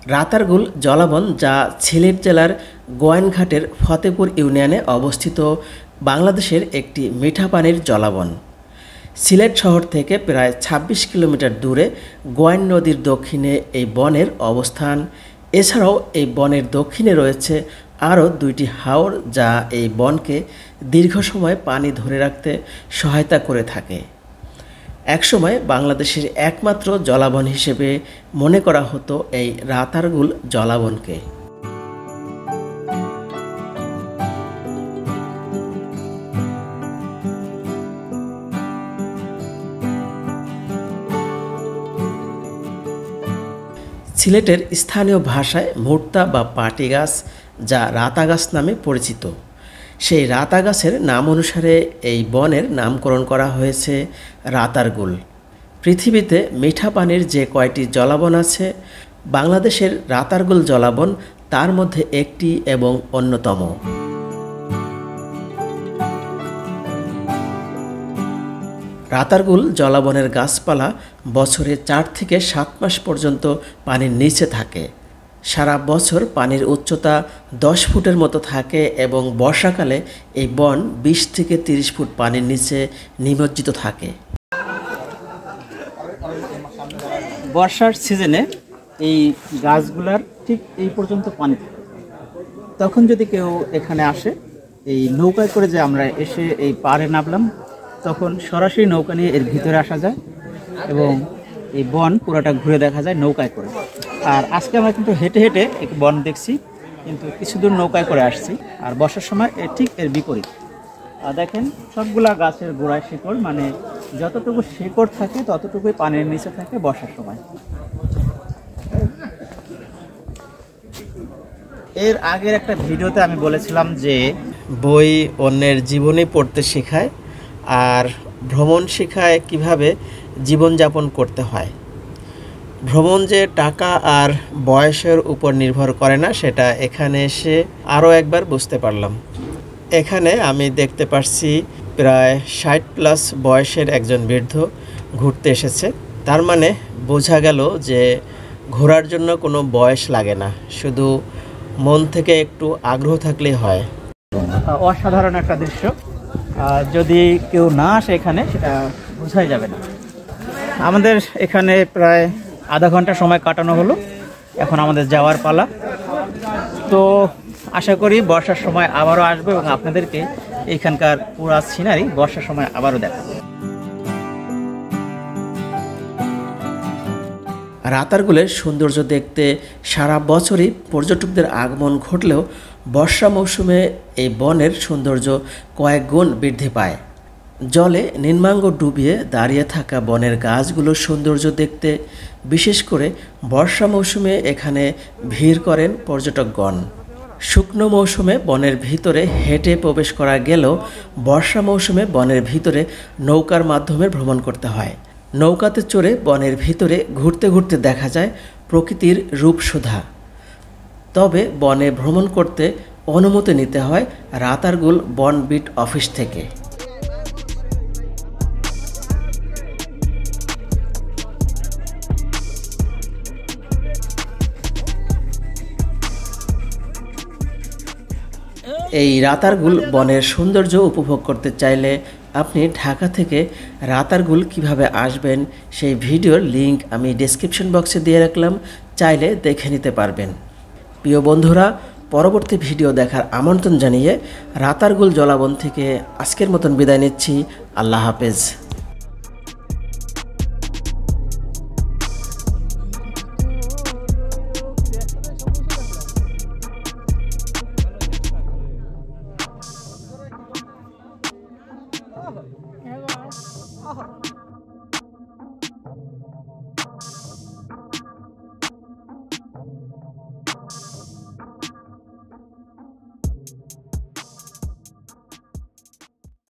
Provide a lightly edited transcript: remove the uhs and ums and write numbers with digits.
রাতারগুল জলাবন, যা সিলেট জেলার গোয়াইনঘাটের ফতেপুর ইউনিয়নে অবস্থিত, বাংলাদেশের একটি মিঠা পানির জলাবন। সিলেট শহর থেকে প্রায় ২৬ কিলোমিটার দূরে গোয়াইন নদীর দক্ষিণে এই বনের অবস্থান। এছাড়াও এই বনের দক্ষিণে রয়েছে আরও ২টি হাওর, যা এই বনকে দীর্ঘ সময় পানি ধরে রাখতে সহায়তা করে থাকে। একসময় বাংলাদেশের একমাত্র জলাবন হিসেবে মনে করা হতো এই রাতারগুল জলাবনকে। সিলেটের স্থানীয় ভাষায় ভুট্টা বা পাটি গাছ, যা রাতা গাছ নামে পরিচিত, সেই রাতা গাছের নাম অনুসারে এই বনের নামকরণ করা হয়েছে রাতারগুল। পৃথিবীতে মিঠা পানির যে কয়টি জলাবন আছে, বাংলাদেশের রাতারগুল জলাবন তার মধ্যে একটি এবং অন্যতম। রাতারগুল জলাবনের গাছপালা বছরে ৪ থেকে ৭ মাস পর্যন্ত পানির নিচে থাকে। সারা বছর পানির উচ্চতা ১০ ফুটের মতো থাকে এবং বর্ষাকালে এই বন ২০ থেকে ৩০ ফুট পানির নিচে নিমজ্জিত থাকে। বর্ষার সিজনে এই গাছগুলার ঠিক এই পর্যন্ত পানি থাকে। তখন যদি কেউ এখানে আসে, এই নৌকায় করে যে আমরা এসে এই পাড়ে নামলাম, তখন সরাসরি নৌকা নিয়ে এর ভিতরে আসা যায় এবং এই বন পুরোটা ঘুরে দেখা যায় নৌকায় করে। আর আজকে আমরা কিন্তু হেঁটে হেঁটে এক বন দেখছি, কিন্তু কিছু দূর নৌকায় করে আসছি। আর বর্ষার সময় ঠিক এর বিপরীত। দেখেন সবগুলা গাছের গোড়ায় শিকড়, মানে যতটুকু শিকড় থাকে ততটুকুই পানির নিচে থাকে বর্ষার সময়। এর আগের একটা ভিডিওতে আমি বলেছিলাম যে বই অন্যের জীবনী পড়তে শেখায়, আর ভ্রমণ শেখায় কিভাবে জীবনযাপন করতে হয়। ভ্রমণ যে টাকা আর বয়সের উপর নির্ভর করে না, সেটা এখানে এসে আরও একবার বুঝতে পারলাম। এখানে আমি দেখতে পাচ্ছি প্রায় ৬০+ বয়সের একজন বৃদ্ধ ঘুরতে এসেছে। তার মানে বোঝা গেল যে ঘোরার জন্য কোনো বয়স লাগে না, শুধু মন থেকে একটু আগ্রহ থাকলেই হয়। অসাধারণ একটা দৃশ্য, যদি কেউ না আসে এখানে সেটা বোঝাই যাবে না। আমাদের এখানে প্রায় আধা ঘন্টা সময় কাটানো হলো, এখন আমাদের যাওয়ার পালা। তো আশা করি বর্ষার সময় আবারও আসবো এবং আপনাদেরকে এইখানকার পুরো সিনারি বর্ষার সময় আবারও দেখাবো। রাতারগুলের সৌন্দর্য দেখতে সারা বছরই পর্যটকদের আগমন ঘটলেও বর্ষা মৌসুমে এই বনের সৌন্দর্য কয়েক গুণ বৃদ্ধি পায়। জলে নিম্নাঙ্গ ডুবিয়ে দাঁড়িয়ে থাকা বনের গাছগুলোর সৌন্দর্য দেখতে বিশেষ করে বর্ষা মৌসুমে এখানে ভিড় করেন পর্যটকগণ। শুকনো মৌসুমে বনের ভিতরে হেঁটে প্রবেশ করা গেলেও বর্ষা মৌসুমে বনের ভিতরে নৌকার মাধ্যমে ভ্রমণ করতে হয়। নৌকাতে চড়ে বনের ভিতরে ঘুরতে ঘুরতে দেখা যায় প্রকৃতির রূপসুধা। তবে বনে ভ্রমণ করতে অনুমতি নিতে হয় রাতারগুল বন বিট অফিস থেকে। এই রাতারগুল বনের সৌন্দর্য উপভোগ করতে চাইলে আপনি ঢাকা থেকে রাতারগুল কিভাবে আসবেন সেই ভিডিওর লিংক আমি ডেসক্রিপশন বক্সে দিয়ে রাখলাম, চাইলে দেখে নিতে পারবেন। প্রিয় বন্ধুরা, পরবর্তী ভিডিও দেখার আমন্ত্রণ জানিয়ে রাতারগুল জলাবন থেকে আজকের মতন বিদায় নিচ্ছি। আল্লাহ হাফেজ।